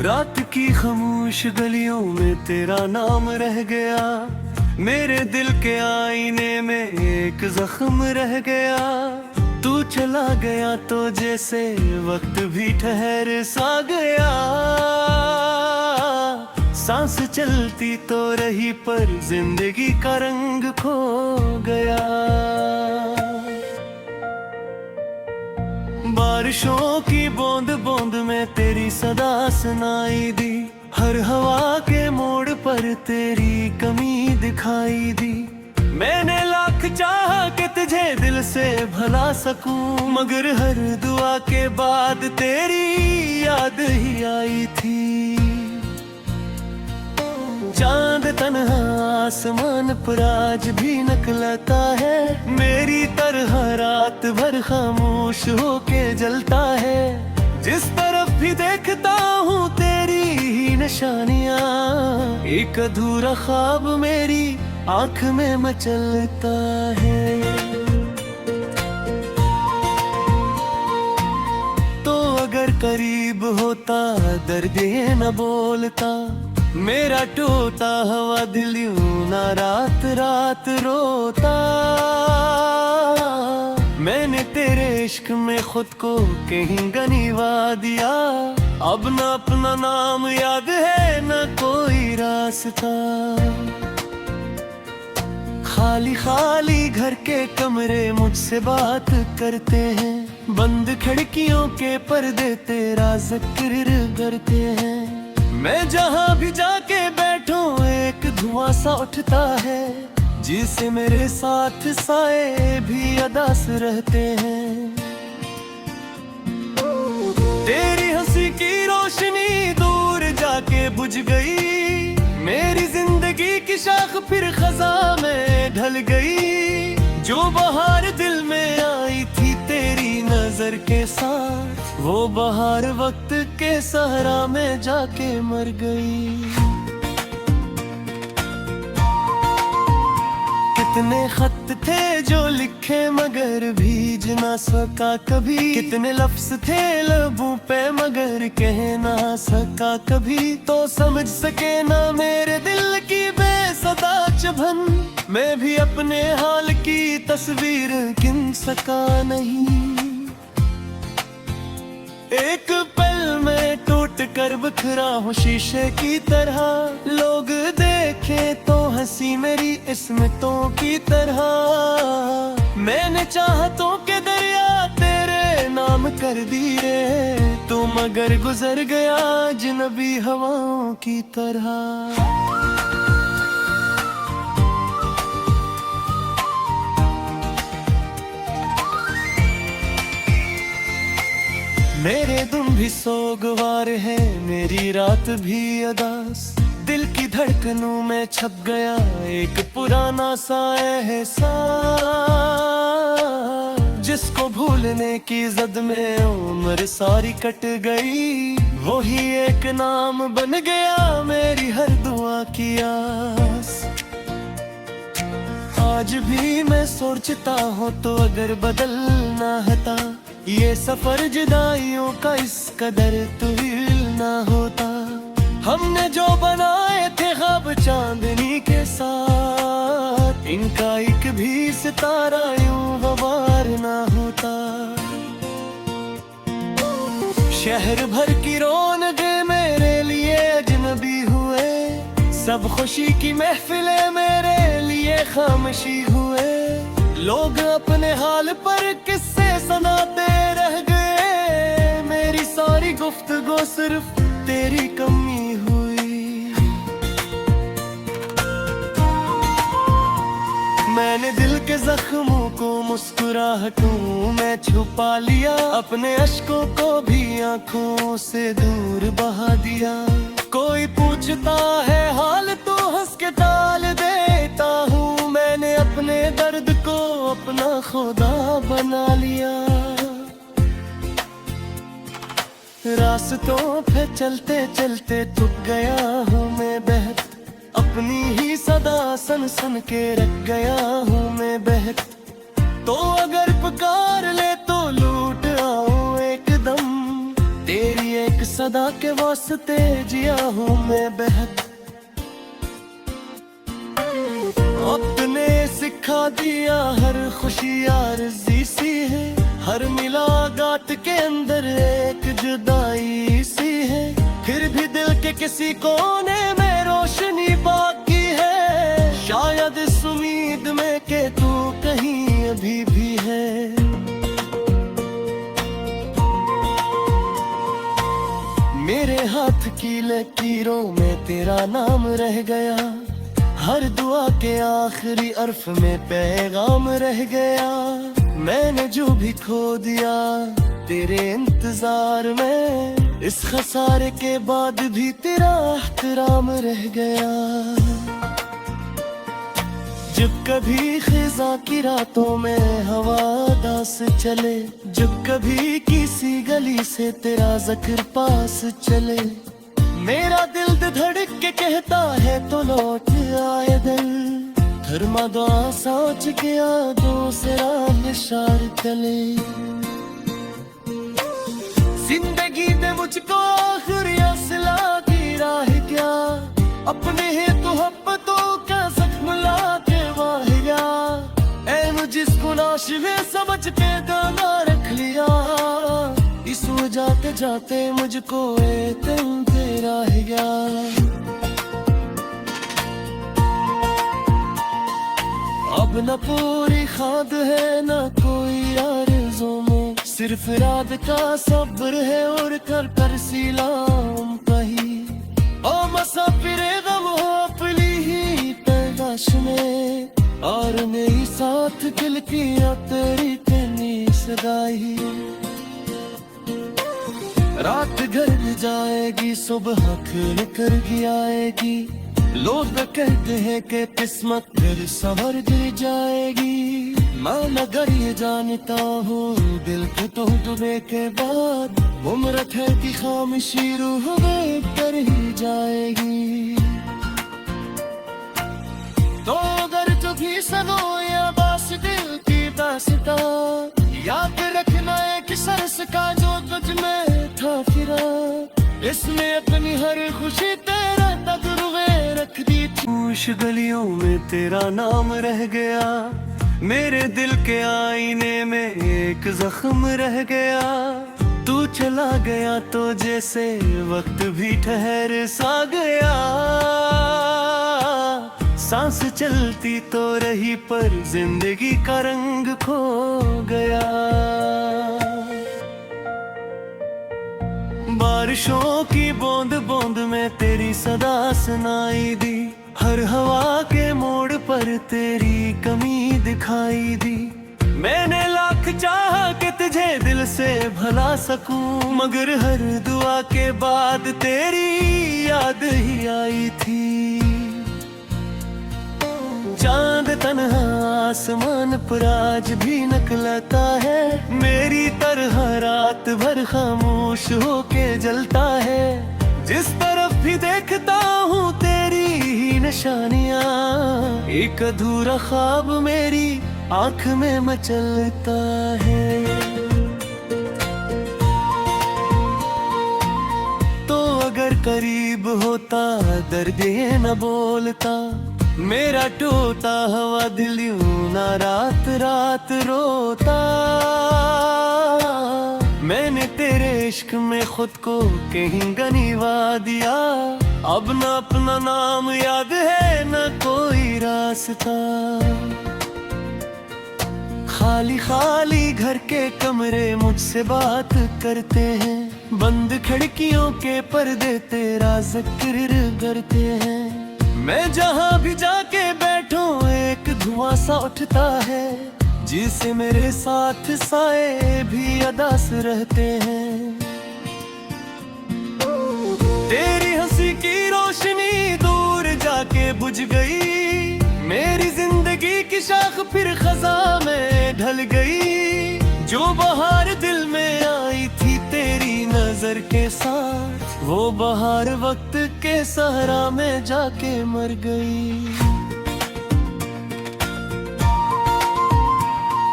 रात की खामोश गलियों में तेरा नाम रह गया, मेरे दिल के आईने में एक जख्म रह गया। तू चला गया तो जैसे वक्त भी ठहर सा गया, सांस चलती तो रही पर जिंदगी का रंग खो गया। बारिशों की बूंद बूंद में तेरी सदा सुनाई दी, हर हवा के मोड़ पर तेरी कमी दिखाई दी। मैंने लाख चाहा कि तुझे दिल से भला सकूं, मगर हर दुआ के बाद तेरी याद ही आई थी। चांद तन्हा आसमान पर आज भी निकलता है, मेरी तरह रात भर खामोश होके जलता है। जिस तरफ भी देखता हूँ तेरी ही निशानियाँ, एक अधूरा ख्वाब मेरी आँख में मचलता है। तो अगर करीब होता दर्द ये न बोलता, मेरा टूटा हवा दिल यूं ना रात रात रोता। मैंने तेरे इश्क में खुद को कहीं गनीवा दिया, अब न अपना नाम याद है न कोई रास्ता। खाली खाली घर के कमरे मुझसे बात करते हैं, बंद खिड़कियों के पर्दे तेरा जिक्र करते हैं। मैं जहाँ भी जाके बैठूं एक धुआं सा उठता है, जिसे मेरे साथ साए भी अदास रहते हैं। तेरी हंसी की रोशनी दूर जाके बुझ गई, मेरी जिंदगी की शाख फिर खजा में ढल गई। जो बहार दिल में आई थी तेरी नजर के साथ, वो बहार वक्त के सहरा में जाके मर गई। कितने खत थे जो लिखे मगर भीज ना सका कभी, कितने लफ्ज थे लबों पे मगर कह ना सका कभी। तो समझ सके ना मेरे दिल की बेसदा चुभन, मैं भी अपने हाल की तस्वीर गिन सका नहीं। एक पल में टूट कर बिखरा हूँ शीशे की तरह, लोग देखें तो हंसी मेरी इस्मतों की तरह। मैंने चाहतों के दरिया तेरे नाम कर दिए, तू मगर गुजर गया अजनबी हवाओं की तरह। मेरे दिन भी सोगवार है, मेरी रात भी अदास। दिल की धड़कनों में छप गया एक पुराना सा एहसास, जिसको भूलने की जद में उम्र सारी कट गई। वही एक नाम बन गया मेरी हर दुआ की आस। आज भी मैं सोचता हूँ तो अगर बदलना था ये सफर जुदाइयों का, इस कदर तुहिल ना होता। हमने जो बनाए थे ख्वाब चांदनी के साथ, इनका एक भी सितारा यूं गवार ना होता। शहर भर की रौनक मेरे लिए अजनबी हुए, सब खुशी की महफिलें मेरे लिए खामोशी हुए। लोग अपने हाल पर किस्से सुनाते रह गए, मेरी सारी गुफ्तगू सिर्फ तेरी कमी हुई। मैंने दिल के जख्मों को मुस्कुराहटों में छुपा लिया, अपने अश्कों को भी आंखों से दूर बहा दिया। कोई पूछता है हाल तो हंस के टाल देता हूँ, मैंने अपने दर्द को अपना खुदा बना लिया। रास्तों पे चलते चलते थक गया हूँ मैं बहक, अपनी ही सदा सन सन के रख गया हूँ मैं बहक। तो अगर पुकार ले तो लूट आऊं एकदम, तेरी एक सदा के वास्ते जिया हूँ मैं बहक। अपने सिखा दिया हर खुशी आरज़ी सी है, हर मुलाकात के अंदर एक जुदाई सी है। फिर भी दिल के किसी कोने में रोशनी बाकी है, शायद इस उम्मीद में कि तू कहीं अभी भी है। मेरे हाथ की लकीरों में तेरा नाम रह गया, हर दुआ के आखिरी अर्फ में पैगाम रह गया। मैंने जो भी खो दिया तेरे इंतजार में, इस खसारे के बाद भी तेरा एहतराम रह गया। जब कभी खिजा की रातों में हवा दास चले, जब कभी किसी गली से तेरा जिक्र पास चले, मेरा दिल धड़क के कहता है तो लौट आए दिल। धर्मा दुआ सोच के यादों से राह इशार चले। जिंदगी ने मुझको आखिरी असला की राह क्या, अपने है तो मोहब्बतों का जख्म ला के वाह गया। ऐ मुझको नाशिवे समझ के दाना रख लिया, इस जाते जाते मुझको तुम तेरा है गया। अब न पूरी खाद है न कोई आरज़ू में, सिर्फ रात का सब्र है और कर सिलाम कही। ओ मसाफिरे गम हो अपनी ही पैदाश में, और नहीं साथ खिलकियां तेरी तेनी सगाई। रात घर जाएगी सुबह खिल कर ही आएगी, लोग कहते हैं कि किस्मत फिर संवर जाएगी। मैं मगर ये जानता हूँ दिल के तो डूबे के बाद उम्र है कि खामोशी रूह कर ही जाएगी। तो अगर जो भी सनो या बास दिल की दास्ता, याद रखना है कि सरस का जो तुझ में था फिरा, इसमें अपनी हर खुशी तेरा तजुर्बे रख दी थी। उस गलियों में तेरा नाम रह गया, मेरे दिल के आईने में एक जख्म रह गया। तू चला गया तो जैसे वक्त भी ठहर सा गया, सांस चलती तो रही पर जिंदगी का रंग खो गया। बारिशों की बूंद बूंद में तेरी सदा सुनाई दी, हर हवा के मोड़ पर तेरी कमी दिखाई दी। मैंने लाख चाहा कि तुझे दिल से भला सकूं, मगर हर दुआ के बाद तेरी याद ही आई थी। चांद तन्हा आसमान पर आज भी निकलता है, मेरी तरह रात भर खामोश होके जलता है। जिस तरफ भी देखता हूँ तेरी ही निशानियाँ, एक अधूरा ख्वाब मेरी आँख में मचलता है। तो अगर करीब होता दर्द ये न बोलता, मेरा टूटा हुआ दिल यूं ना रात रात रोता। मैंने तेरे इश्क में खुद को कहीं गनीवा दिया, अब न अपना नाम याद है न कोई रास्ता। खाली खाली घर के कमरे मुझसे बात करते हैं, बंद खिड़कियों के पर्दे तेरा जिक्र करते हैं। मैं जहाँ भी जाके बैठूं एक धुआं सा उठता है, जिसे मेरे साथ साए भी अदास रहते हैं। तेरी हंसी की रोशनी दूर जाके बुझ गई, मेरी जिंदगी की शाख फिर खजा में ढल गई। जो बहार दिल में आई थी तेरी नजर के साथ, वो बहार वक्त के सहरा में जाके मर गई।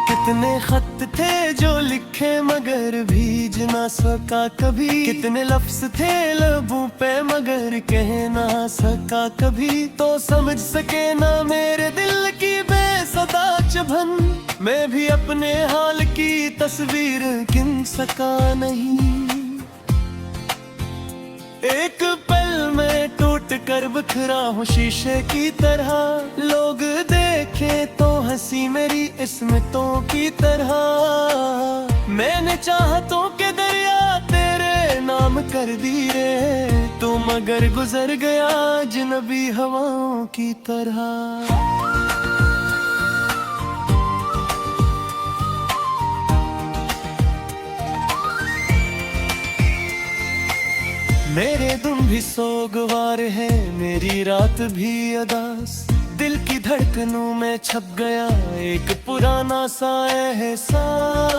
कितने खत थे जो लिखे मगर भीज ना सका कभी। कितने लफ्ज थे लबों पे मगर कह ना सका कभी। तो समझ सके ना मेरे दिल की बेसदा चुभन, मैं भी अपने हाल की तस्वीर गिन सका नहीं। एक पल में टूट कर बिखरा हूँ शीशे की तरह, लोग देखे तो हंसी मेरी स्मितों की तरह। मैंने चाहतों के दरिया तेरे नाम कर दिए, तू मगर गुजर गया अजनबी हवाओं की तरह। मेरे दिन भी सोगवार है, मेरी रात भी अदास। दिल की धड़कनों में छप गया एक पुराना सा एहसास,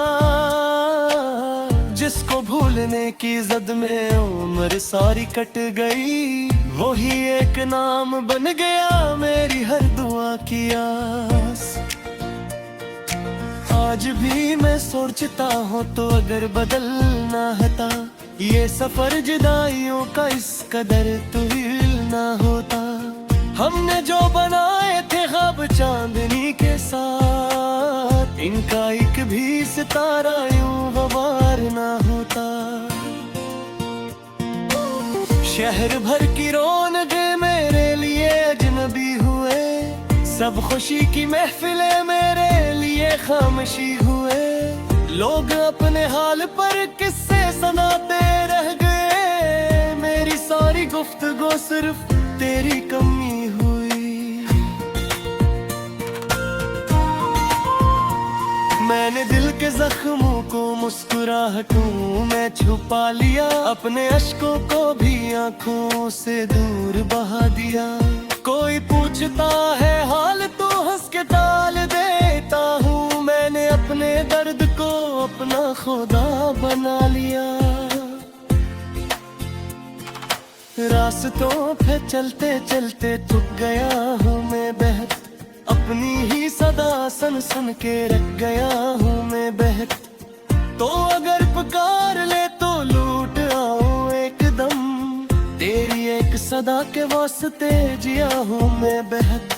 जिसको भूलने की जद में उम्र सारी कट गई। वही एक नाम बन गया मेरी हर दुआ की आस। आज भी मैं सोचता हूँ तो अगर बदलना था ये सफर जुदाइयों का, इस कदर तुहिल ना होता। हमने जो बनाए थे ख्वाब चांदनी के साथ, इनका एक भी सितारा यूं हवार ना होता। शहर भर की रौनकें मेरे लिए अजनबी हुए, सब खुशी की महफिलें मेरे लिए खामोशी हुए। लोग अपने हाल पर किस्से सुनाते रह गए, मेरी सारी गुफ्तगू सिर्फ तेरी कमी हुई। मैंने दिल के जख्मों को मुस्कुराहटों में छुपा लिया, अपने अश्कों को भी आंखों से दूर बहा दिया। कोई पूछता है हाल तो हंस के टाल देता हूँ, मैंने अपने दर्द को अपना खुदा बना लिया। रास्तों पे चलते चलते थक गया हूँ मैं बहक, अपनी ही सदा सुन सुन के रख गया हूँ मैं बहक। तो अगर पुकार ले तो लूट आऊं एकदम, तेरी एक सदा के वास्ते जिया हूँ मैं बहक।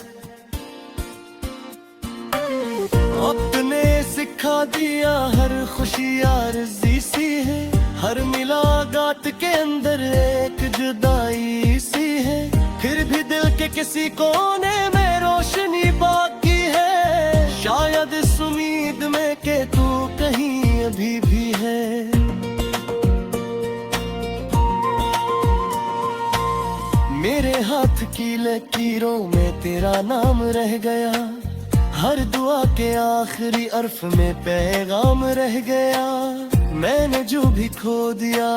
अपने सिखा दिया हर खुशी आरज़ी सी है, हर मुलाकात के अंदर एक जुदाई सी है। फिर भी दिल के किसी कोने में रोशनी बाकी है, शायद इस उम्मीद में कि तू कहीं अभी भी है। मेरे हाथ की लकीरों में तेरा नाम रह गया, हर दुआ के आखिरी अर्फ में पैगाम रह गया। मैंने जो भी खो दिया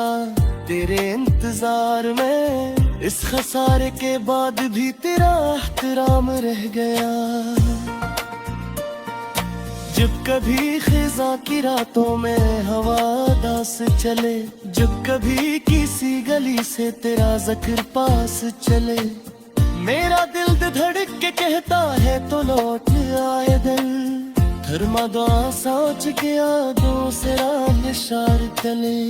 तेरे इंतजार में, इस खसारे के बाद भी तेरा एहतराम रह गया। जब कभी खिजा की रातों में हवा दास चले, जब कभी किसी गली से तेरा जिक्र पास चले, मेरा दिल धड़क के कहता है तो लौट आए दिल। धर्मदा सोच के यादों से राह इशार तले,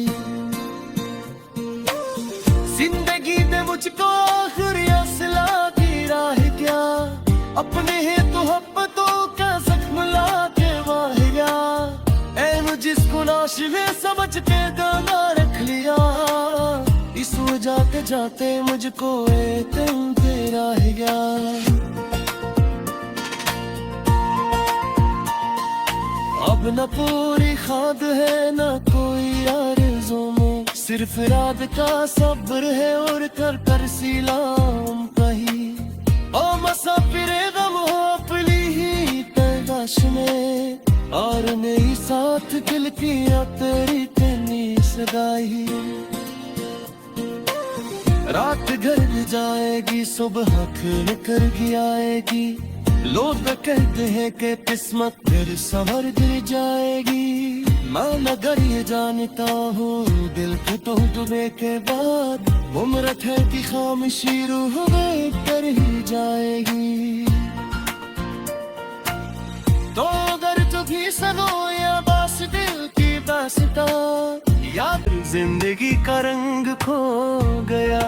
जिंदगी ने मुझको आखिरी असला की राह क्या, अपने ही तो मोहब्बतों का जख्म ला के वाह गया। ऐ जिसको नाशिवे समझ के दाना रख लिया, इस वजह के जाते मुझको तुम तेरा है गया। अब न पूरी खाद है न कोई आरज़ू में, सिर्फ रात का सब्र है और कर कर सिलाम कही। ओ मसाफिरे गम हो अपनी ही तलाश में, और नहीं साथ दिल किया तेरी तनी सगाई। रात घर जाएगी सुबह खुल कर भी आएगी, लोग कहते हैं कि किस्मत फिर संवर जाएगी। मैं मगर ये जानता हूँ दिल के टूटने के बाद उम्र है कि खामोशी रूह में कर ही जाएगी। तो अगर तू भी सनो या बस दिल की दास्तां याद जिंदगी का रंग खो गया।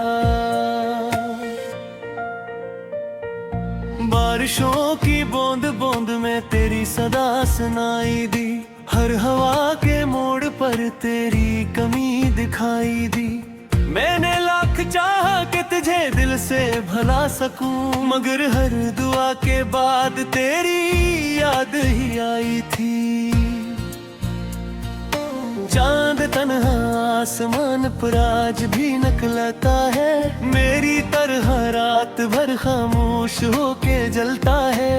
बारिशों की बूंद बूंद में तेरी सदा सुनाई दी, हर हवा के मोड़ पर तेरी कमी दिखाई दी। मैंने लाख चाहा कि तुझे दिल से भुला सकूं, मगर हर दुआ के बाद तेरी याद ही आई थी। चांद तन्हा आसमान पर आज भी निकलता है, मेरी तरह रात भर खामोश होके जलता है।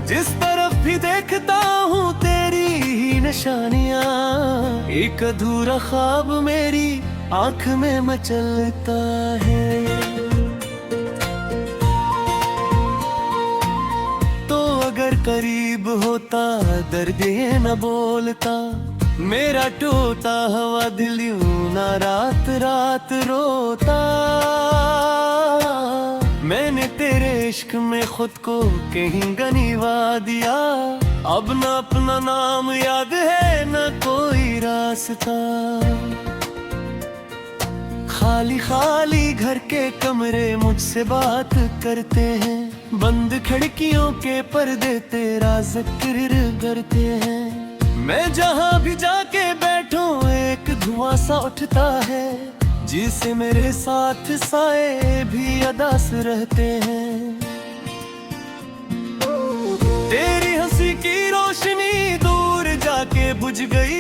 जिस तरफ भी देखता हूँ तेरी ही निशानियाँ, एक अधूरा ख्वाब मेरी आँख में मचलता है। तो अगर करीब होता दर्द ये न बोलता, मेरा टूटा हुआ दिल यूं ना रात रात रोता। मैंने तेरे इश्क में खुद को कहीं गनीवा दिया, अब न अपना नाम याद है न कोई रास्ता। खाली खाली घर के कमरे मुझसे बात करते हैं, बंद खिड़कियों के पर्दे तेरा जिक्र करते हैं। मैं जहाँ भी जाके बैठूं एक धुआं सा उठता है, जिसे मेरे साथ साए भी अदास रहते हैं। तेरी हंसी की रोशनी दूर जाके बुझ गई,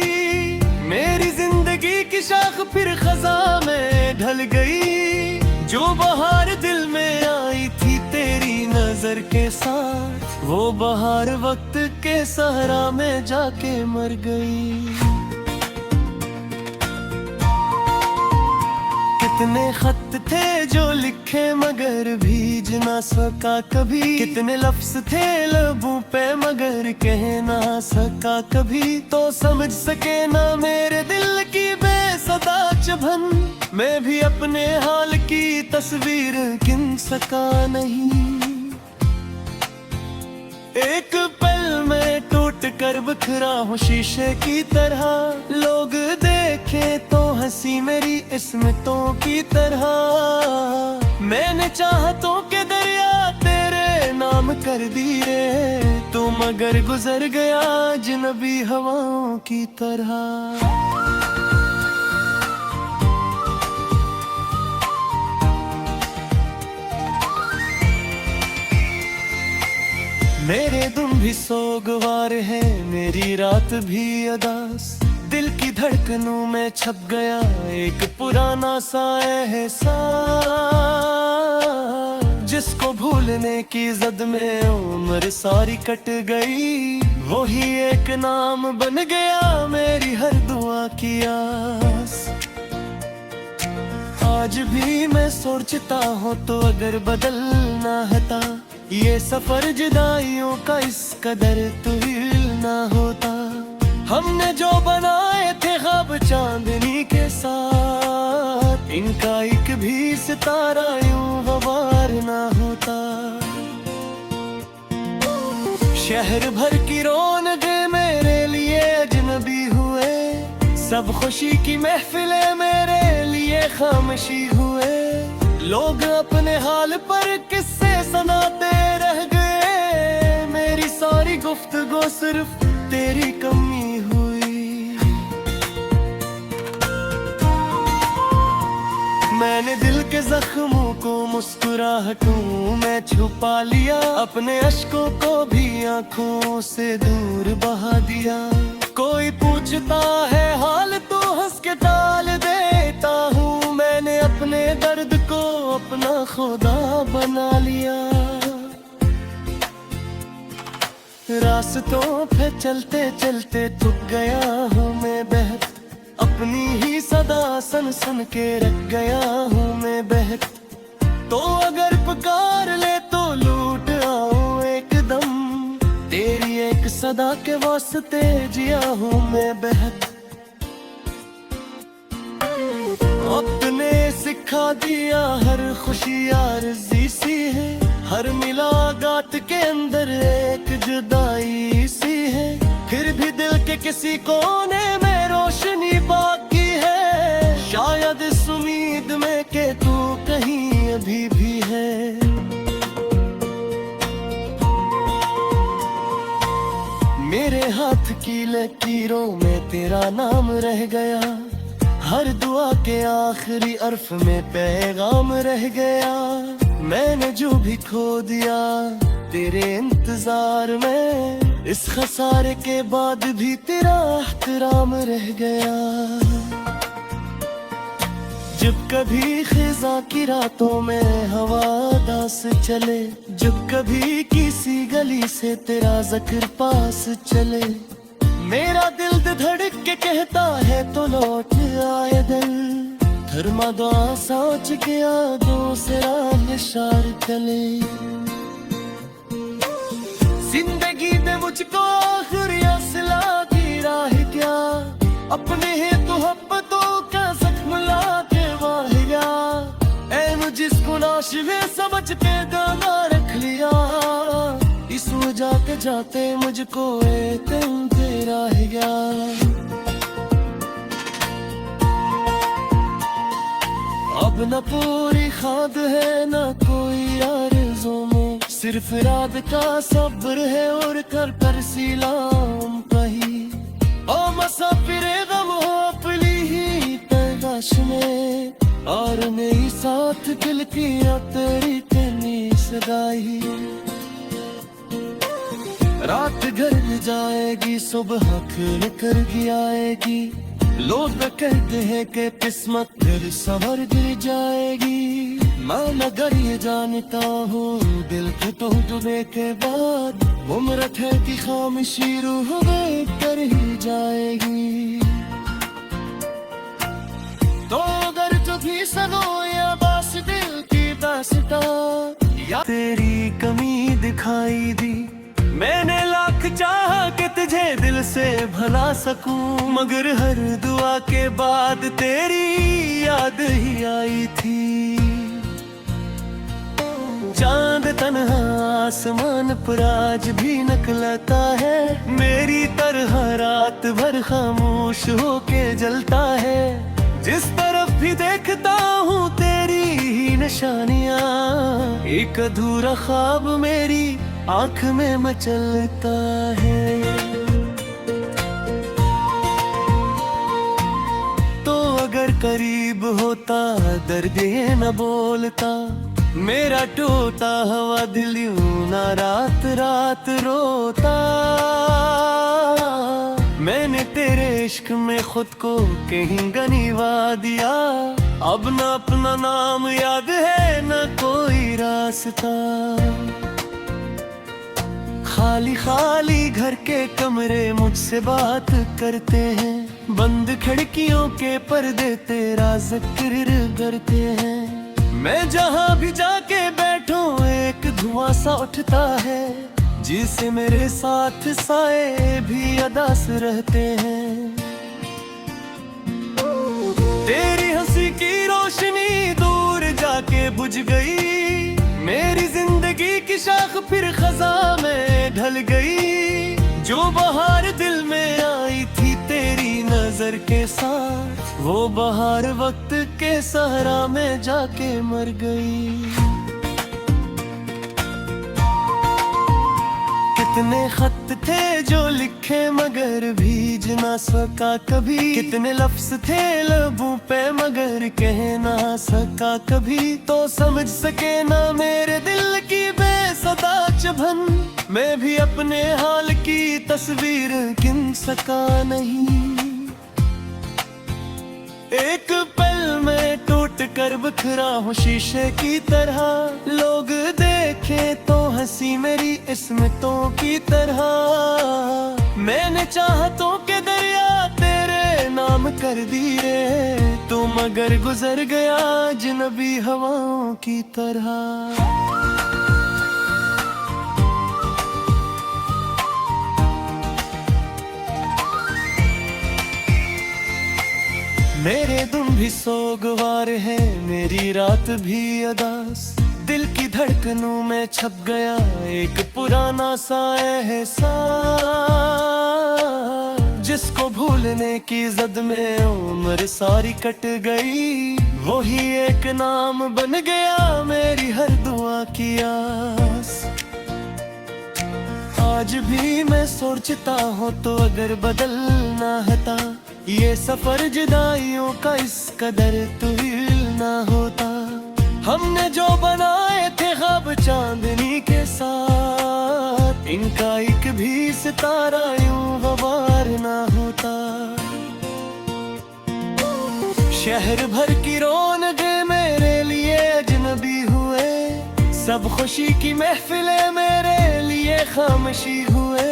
मेरी जिंदगी की शाख फिर खजा में ढल गई। जो बहार दिल में आई थी तेरी नजर के साथ, वो बहार वक्त के सहरा में जाके मर गई। कितने खत थे जो लिखे मगर भीज ना सका कभी, कितने लफ्ज थे लबों पे मगर कह ना सका कभी। तो समझ सके ना मेरे दिल की बेसदा चुभन, मैं भी अपने हाल की तस्वीर गिन सका नहीं। एक पल में टूट कर बिखरा हूँ शीशे की तरह, लोग देखे तो हंसी मेरी इस्मतों की तरह। मैंने चाहतों के दरिया तेरे नाम कर दी रे, तू मगर गुजर गया अजनबी हवाओं की तरह। मेरे दिन भी सोगवार है, मेरी रात भी अदास, दिल की धड़कनों में छप गया एक पुराना सा एहसास। जिसको भूलने की जद में उम्र सारी कट गई, वही एक नाम बन गया मेरी हर दुआ की आस। आज भी मैं सोचता हूँ तो अगर बदलना था ये सफर जुदाइयों का, इस कदर तुहिल ना होता। हमने जो बनाए थे ख्वाब चांदनी के साथ, इनका एक भी सितारा यूं वबार ना होता। शहर भर की रौनक मेरे लिए अजनबी हुए, सब खुशी की महफिलें मेरे लिए खामोशी हुए। लोग अपने हाल पर किस्से सुनाते रह गए, मेरी सारी गुफ्तगू सिर्फ तेरी कमी हुई। मैंने दिल के जख्मों को मुस्कुराहटों में छुपा लिया, अपने अश्कों को भी आंखों से दूर बहा दिया। कोई पूछता है हाल तो हंस के टाल देता हूँ, मैंने अपने दर्द को अपना खुदा बना लिया। रास्तों पे चलते चलते थक गया हूँ मैं बहक, अपनी ही सदा सन सन के रख गया हूँ मैं बहक। तो अगर पुकार ले तो लूट आऊं एकदम, तेरी एक सदा के वास्ते जिया हूँ मैं बहक। अपने सिखा दिया हर खुशी आरज़ी सी है, हर मुलाकात के अंदर एक जुदाई सी है। फिर भी दिल के किसी कोने में रोशनी बाकी है, के तू कहीं अभी भी है। मेरे हाथ की लकीरों में तेरा नाम रह गया, हर दुआ के आखिरी अर्फ में पैगाम रह गया। मैंने जो भी खो दिया तेरे इंतजार में, इस खसारे के बाद भी तेरा एहतराम रह गया। जब कभी खिज़ां की रातों में हवा दास चले, जब कभी किसी गली से तेरा ज़िक्र पास चले, मेरा दिल धड़क के कहता है तो लौट आए दिल। धर्मा दुआ सोच के आगों से राह इशार चले। जिंदगी ने मुझको आखिरी असला की राह क्या, अपने है तो मोहब्बतों का जख्म ला के वाह गया। ऐ जिसको नाशिवे समझ के गाना रख लिया, इस जाते जाते मुझको तुम तेरा है गया। अब न पूरी खाद है न कोई आरज़ू में, सिर्फ रात का सब्र है और कर कर सीलाम कही। ओ मसाफिरे गम हो अपनी ही तलाश में, और नहीं साथ दिल की तेरी तेरी सगाई। रात घर जाएगी सुबह खुल कर भी आएगी, लोग कहते हैं कि किस्मत फिर संवर गिर जाएगी। मैं मगर ये जानता हूँ दिल के टूटने के बाद उम्र ठहरती खामोशी रूह कर ही जाएगी। तो अगर जो भी सनो या बस दिल की दास्तां, या तेरी कमी दिखाई दी, मैंने लाख चाहा कि तुझे दिल से भला सकूं, मगर हर दुआ के बाद तेरी याद ही आई थी। चांद तन्हा आसमान पर आज भी निकलता है, मेरी तरह रात भर खामोश होके जलता है। जिस तरफ भी देखता हूँ तेरी ही निशानियाँ, एक अधूरा ख्वाब मेरी आँख में मचलता है। तो अगर करीब होता दर्द ये न बोलता, मेरा टूटा हुआ दिल यूं ना रात रात रोता। मैंने तेरे इश्क में खुद को कहीं गनीवा दिया, अब न अपना नाम याद है न कोई रास्ता। खाली खाली घर के कमरे मुझसे बात करते हैं, बंद खिड़कियों के पर्दे तेरा जिक्र करते हैं। मैं जहाँ भी जाके बैठूं एक धुआं सा उठता है, जिसे मेरे साथ साए भी अदास रहते हैं। तेरी हंसी की रोशनी दूर जाके बुझ गई, मेरी जिंदगी की शाख फिर खजा में ढल गई। जो बहार दिल में आई थी तेरी नजर के साथ, वो बहार वक्त के सहरा में जाके मर गई। कितने खत थे जो लिखे मगर भीज ना सका कभी, कितने लफ्ज थे लबों पे मगर कह ना सका कभी। तो समझ सके ना मेरे दिल की बेसदा चुभन, मैं भी अपने हाल की तस्वीर गिन सका नहीं। एक पल में टूट कर बिखरा हूँ शीशे की तरह, लोग देखे तो हंसी मेरी इस्मतों की तरह। मैंने चाहतों के दरिया तेरे नाम कर दिए, तू मगर गुजर गया अजनबी हवाओं की तरह। मेरे दिन भी सोगवार है, मेरी रात भी अदास, दिल की धड़कनों में छप गया एक पुराना सा एहसास। जिसको भूलने की जद में उम्र सारी कट गई, वही एक नाम बन गया मेरी हर दुआ की आस। आज भी मैं सोचता हूँ तो अगर बदलना था ये सफर जुदाइयों का, इस कदर तुहिल ना होता। हमने जो बनाए थे ख्वाब चांदनी के साथ, इनका एक भी सितारा यूं गवार ना होता। शहर भर की रौनकें मेरे लिए अजनबी हुए, सब खुशी की महफिलें मेरे लिए खामोशी हुए।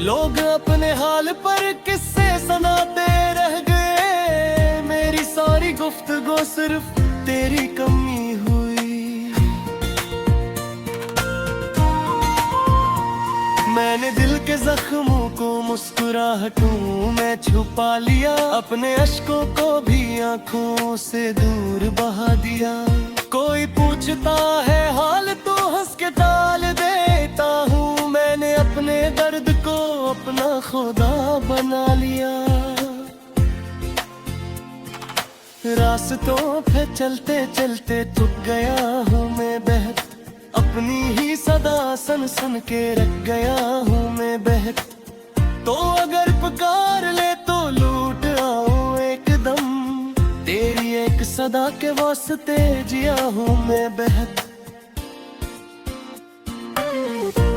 लोग अपने हाल पर किस्से सुनाते रह गए, मेरी सारी गुफ्तगू सिर्फ तेरी कमी हुई। मैंने दिल के जख्मों को मुस्कुराहटों में छुपा लिया, अपने अश्कों को भी आंखों से दूर बहा दिया। कोई पूछता है हाल तो हंस के टाल देता हूँ, मैंने अपने दर्द को अपना खुदा बना लिया। रास्तों पे चलते चलते थक गया हूँ मैं बहक, अपनी ही सदा सुन सुन के रख गया हूँ मैं बहक। तो अगर पुकार ले तो लूट आऊं एकदम, तेरी एक सदा के वास्ते जिया हूँ मैं बहक।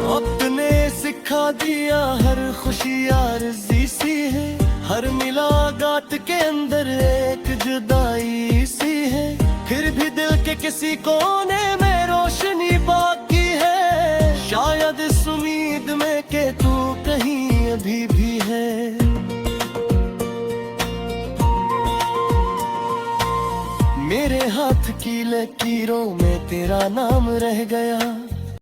अपने सिखा दिया हर खुशी आरज़ी सी है, हर मुलाकात के अंदर एक जुदाई सी है। फिर भी दिल के किसी कोने में रोशनी बाकी है, शायद इस उम्मीद में कि तू कहीं अभी भी है। मेरे हाथ की लकीरों में तेरा नाम रह गया,